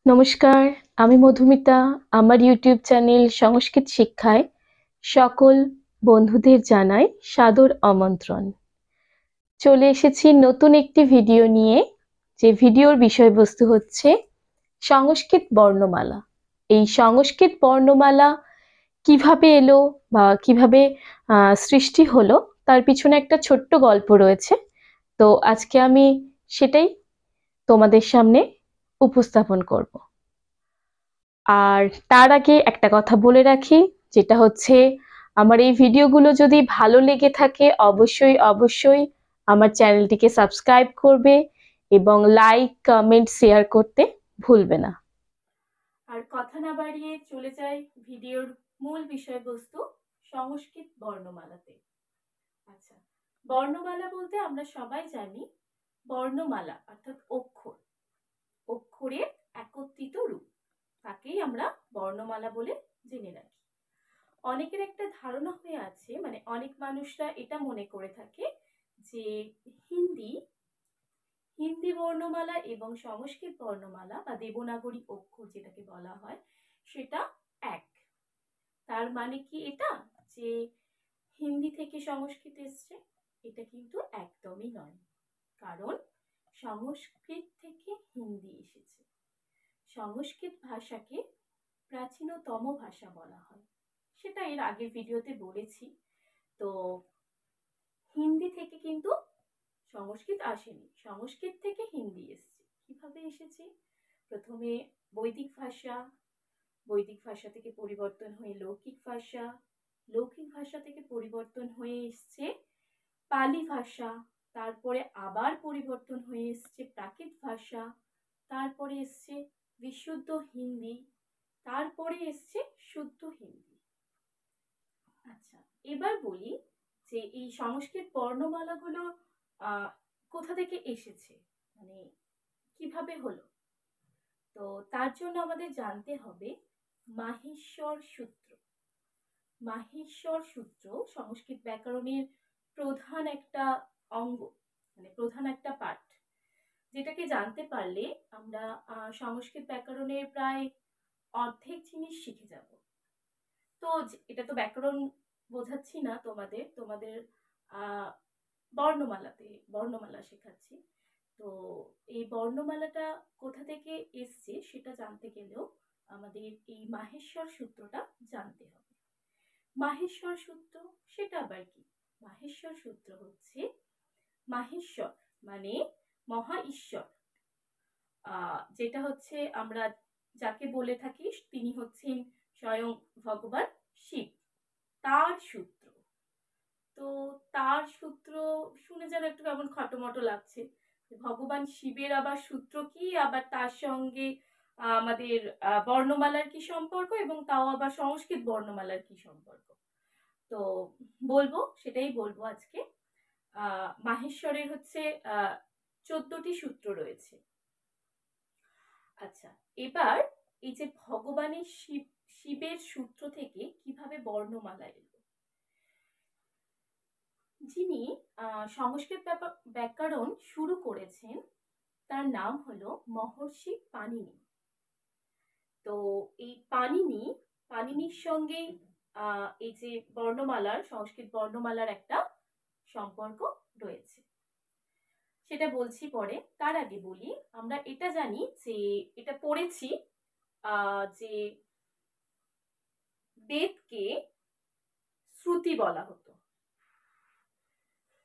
নমস্কার, আমি মধুমিতা। আমার ইউটিউব চ্যানেল সংস্কৃত শিক্ষায় সকল বন্ধুদের জানাই সাদর আমন্ত্রণ। চলে এসেছি নতুন একটি ভিডিও নিয়ে, যে ভিডিওর বিষয়বস্তু হচ্ছে সংস্কৃত বর্ণমালা। এই সংস্কৃত বর্ণমালা কিভাবে এলো বা কিভাবে সৃষ্টি হলো, তার পিছনে একটা ছোট্ট গল্প রয়েছে। তো আজকে আমি সেটাই তোমাদের সামনে উপস্থাপন করব। আর তার আগে একটা কথা বলে রাখি, যেটা হচ্ছে আমার এই ভিডিওগুলো যদি ভালো লেগে থাকে অবশ্যই অবশ্যই আমার চ্যানেলটিকে সাবস্ক্রাইব করবে এবং লাইক কমেন্ট শেয়ার করতে ভুলবে না। আর কথা না বাড়িয়ে চলে যাই ভিডিওর মূল বিষয়বস্তু, সংস্কৃত বর্ণমালাতে। আচ্ছা, বর্ণমালা বলতে আমরা সবাই জানি বর্ণমালা অর্থাৎ অক্ষর, অক্ষরের একত্রিত রূপ, তাকেই আমরা বর্ণমালা বলে জেনে রাখি। অনেকের একটা ধারণা হয়ে আছে, মানে অনেক মানুষরা এটা মনে করে থাকে যে হিন্দি বর্ণমালা এবং সংস্কৃত বর্ণমালা বা দেবনাগরী অক্ষর যেটাকে বলা হয় সেটা এক। তার মানে কি এটা যে হিন্দি থেকে সংস্কৃত এসছে? এটা কিন্তু একদমই নয়, কারণ সংস্কৃত থেকে হিন্দি এসেছে। সংস্কৃত ভাষাকে প্রাচীনতম ভাষা বলা হয়, সেটা এর আগের ভিডিওতে বলেছি। তো হিন্দি থেকে কিন্তু সংস্কৃত আসেনি, সংস্কৃত থেকে হিন্দি এসেছে। কিভাবে এসেছে? প্রথমে বৈদিক ভাষা, বৈদিক ভাষা থেকে পরিবর্তন হয়ে লৌকিক ভাষা, লৌকিক ভাষা থেকে পরিবর্তন হয়ে এসছে পালি ভাষা, তারপরে আবার পরিবর্তন হয়ে এসছে প্রাকৃত ভাষা, তারপরে এসছে বিশুদ্ধ হিন্দি, তারপরে এসছে শুদ্ধ হিন্দি। আচ্ছা, এবার বলি যে এই সংস্কৃত বর্ণমালাগুলো কোথা থেকে এসেছে, মানে কিভাবে হলো। তো তার জন্য আমাদের জানতে হবে মাহেশ্বর সূত্র। মাহেশ্বর সূত্র সংস্কৃত ব্যাকরণের প্রধান একটা অঙ্গ, মানে প্রধান একটা পাঠ, যেটাকে জানতে পারলে আমরা সংস্কৃত ব্যাকরণের প্রায় অর্ধেক জিনিস শিখে যাব। তো এটা তো ব্যাকরণ বোঝাচ্ছি না তোমাদের, তোমাদের বর্ণমালা শেখাচ্ছি। তো এই বর্ণমালাটা কোথা থেকে এসছে সেটা জানতে গেলেও আমাদের এই মাহেশ্বর সূত্রটা জানতে হবে। মাহেশ্বর সূত্র সেটা আবার কি? মাহেশ্বর সূত্র হচ্ছে, মাহেশ্বর মানে মহা ঈশ্বর, যেটা হচ্ছে আমরা যাকে বলে থাকি তিনি হচ্ছেন স্বয়ং ভগবান শিব, তার সূত্র। তো তার সূত্র শুনে যেন একটু কেমন খটোমটো লাগছে, ভগবান শিবের আবার সূত্র কি, আবার তার সঙ্গে আমাদের বর্ণমালার কি সম্পর্ক, এবং তাও আবার সংস্কৃত বর্ণমালার কি সম্পর্ক। তো বলবো, সেটাই বলবো আজকে। মাহেশ্বরের হচ্ছে 14টি সূত্র রয়েছে। আচ্ছা, এবার এই যে ভগবানের শিবের সূত্র থেকে কিভাবে বর্ণমালা এলো। যিনি সংস্কৃত ব্যাকরণ শুরু করেছেন তার নাম হলো মহর্ষি পাণিনি। তো এই পাণিনির সঙ্গে এই যে বর্ণমালার, সংস্কৃত বর্ণমালার একটা সম্পর্ক রয়েছে, সেটা বলছি পরে। তার আগে বলি, আমরা এটা জানি যে এটা পড়েছি যে বেদকে শ্রুতি বলা হতো।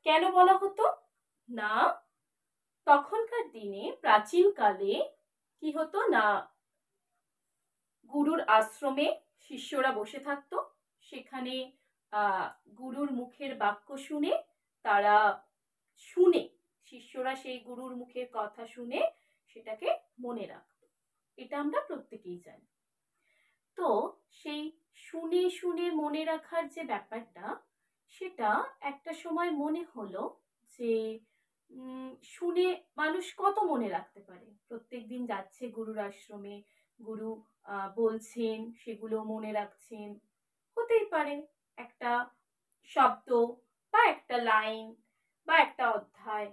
কেন বলা হতো না, তখনকার দিনে প্রাচীনকালে কি হতো না, গুরুর আশ্রমে শিষ্যরা বসে থাকতো, সেখানে গুরুর মুখের বাক্য শুনে তারা শিষ্যরা সেই গুরুর মুখের কথা শুনে সেটাকে মনে রাখতো। এটা আমরা প্রত্যেকেই জানি। তো সেই শুনে শুনে মনে রাখার যে ব্যাপারটা, সেটা একটা সময় মনে হলো যে শুনে মানুষ কত মনে রাখতে পারে, প্রত্যেকদিন যাচ্ছে গুরুর আশ্রমে, গুরু বলছেন, সেগুলো মনে রাখছেন, হতেই পারে একটা শব্দ বা একটা লাইন বা একটা অধ্যায়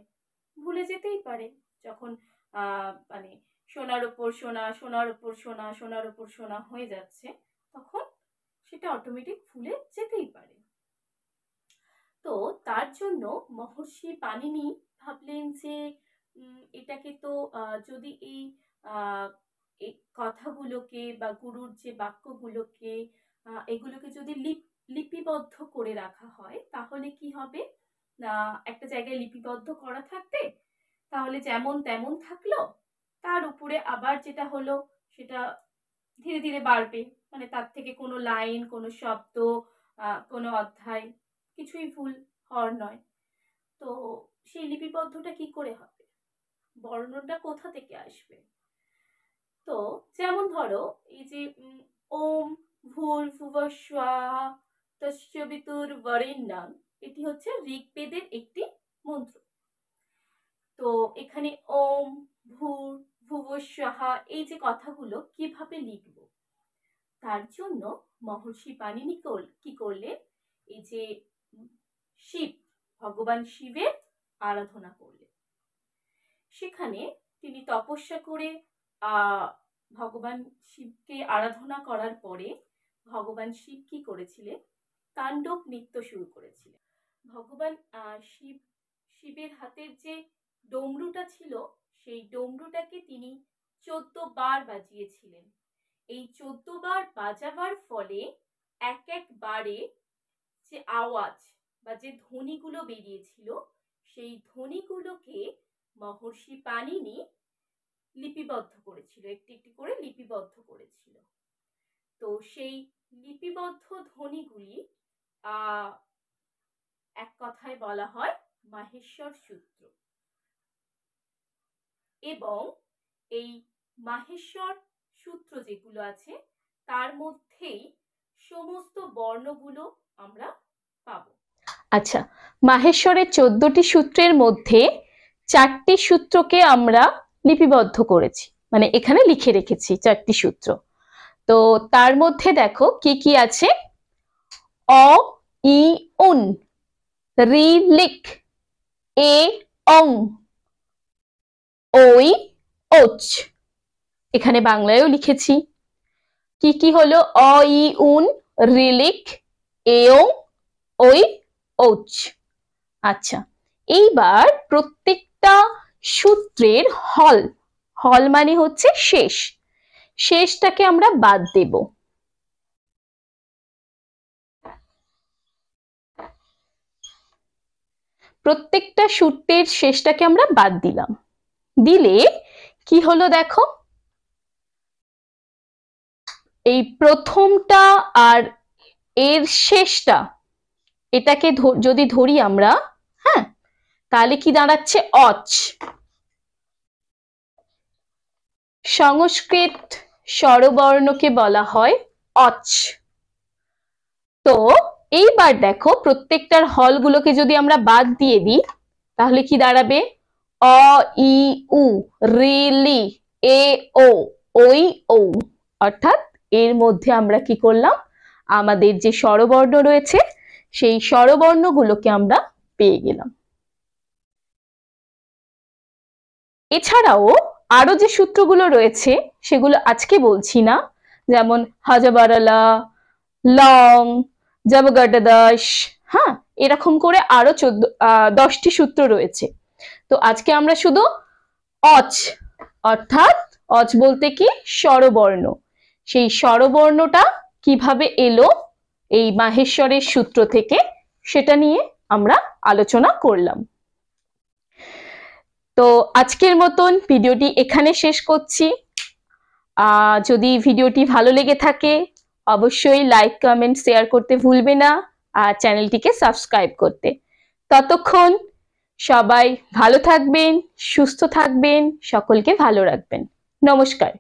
ভুলে যেতেই পারে, যখন মানে সোনার উপর সোনা, সোনার উপর সোনা, সোনার উপর সোনা হয়ে যাচ্ছে, তখন সেটা অটোমেটিক ফুলে যেতেই পারে। তো তার জন্য মহর্ষি পাণিনি ভাবলেন যে এটাকে তো যদি এই কথাগুলোকে বা গুরুর যে বাক্যগুলোকে এগুলোকে যদি লিপিবদ্ধ করে রাখা হয়, তাহলে কি হবে না, একটা জায়গায় লিপিবদ্ধ করা থাকবে, তাহলে যেমন তেমন থাকলো, তার উপরে আবার যেটা হলো সেটা ধীরে ধীরে বাড়বে, মানে তার থেকে কোনো লাইন, কোনো শব্দ, কোনো অধ্যায় কিছুই ভুল হওয়ার নয়। তো সেই লিপিবদ্ধটা কি করে হবে, বর্ণটা কোথা থেকে আসবে? তো যেমন ধরো এই যে ওম ভূর্ভুবঃ স্বাহা তস্য বিতুর্বরেণ্যং, এটি হচ্ছে ঋগ্বেদের একটি মন্ত্র। তো এখানে ওম ভূর্ভুবঃ স্বাহা এই যে কথাগুলো কিভাবে লিখব, তার জন্য মহর্ষি পাণিনি কি করলেন, এই যে শিব, ভগবান শিবের আরাধনা করলেন। সেখানে তিনি তপস্যা করে ভগবান শিবকে আরাধনা করার পরে ভগবান শিব কি করেছিলেন, তাণ্ডব নৃত্য শুরু করেছিলেন। ভগবান শিবের হাতের যে ডমরুটা ছিল, সেই ডমরুটাকে তিনি 14 বার বাজিয়েছিলেন। এই 14 বার বাজাবার ফলে এক একবারে যে আওয়াজ বা যে ধ্বনিগুলো বেরিয়েছিল, সেই ধ্বনিগুলোকে মহর্ষি পাণিনি লিপিবদ্ধ করেছিল, একটি একটি করে লিপিবদ্ধ করেছিল। তো সেই লিপিবদ্ধ ধ্বনিগুলি এক কথায় বলা হয় মাহেশ্বর সূত্র। এবং এই মাহেশ্বর সূত্র যেগুলো আছে, তার মধ্যেই সমস্ত বর্ণগুলো আমরা পাবো। আচ্ছা, মাহেশ্বরের 14টি সূত্রের মধ্যে 4টি সূত্রকে আমরা লিপিবদ্ধ করেছি, মানে এখানে লিখে রেখেছি 4টি সূত্র। তো তার মধ্যে দেখো কি কি আছে, অ ই উন, রি লিক, এ অং, ওই ওচ, এখানে বাংলায়ও লিখেছি। কি কি হলো, অ ই উন, রি লিক, এ অং, ওই ওচ। আচ্ছা, এইবার প্রত্যেকটা সূত্রের হল, হল মানে হচ্ছে শেষ, শেষটাকে আমরা বাদ দেব। প্রত্যেকটা সূত্রের শেষটাকে আমরা বাদ দিলাম, দিলে কি হলো দেখো, এই প্রথমটা আর এর শেষটা, এটাকে যদি ধরি আমরা, হ্যাঁ, তাহলে কি দাঁড়াচ্ছে, অচ। সংস্কৃত স্বরবর্ণকে বলা হয় অচ। তো এইবার দেখো প্রত্যেকটার হলগুলোকে যদি আমরা বাদ দিয়ে দিই, তাহলে কি দাঁড়াবে, অ ই উ, রি লি, এ ও, ওই ও। অর্থাৎ এর মধ্যে আমরা কি করলাম, আমাদের যে স্বরবর্ণ রয়েছে সেই স্বরবর্ণগুলোকে আমরা পেয়ে গেলাম। এছাড়াও আরো যে সূত্রগুলো রয়েছে সেগুলো আজকে বলছি না, যেমন হাজাবারালা, লং, জবগডদাস, হ্যাঁ, এরকম করে আরো 10টি সূত্র রয়েছে। তো আজকে আমরা শুধু অচ, অর্থাৎ অচ বলতে কি, স্বরবর্ণ, সেই স্বরবর্ণটা কিভাবে এলো এই মাহেশ্বরের সূত্র থেকে, সেটা নিয়ে আমরা আলোচনা করলাম। তো আজকের মতন ভিডিওটি এখানে শেষ করছি। যদি ভিডিওটি ভালো লেগে থাকে অবশ্যই লাইক, কমেন্ট, শেয়ার করতে ভুলবে না, আর চ্যানেলটিকে সাবস্ক্রাইব করতে। ততক্ষণ সবাই ভালো থাকবেন, সুস্থ থাকবেন, সকলকে ভালো রাখবেন। নমস্কার।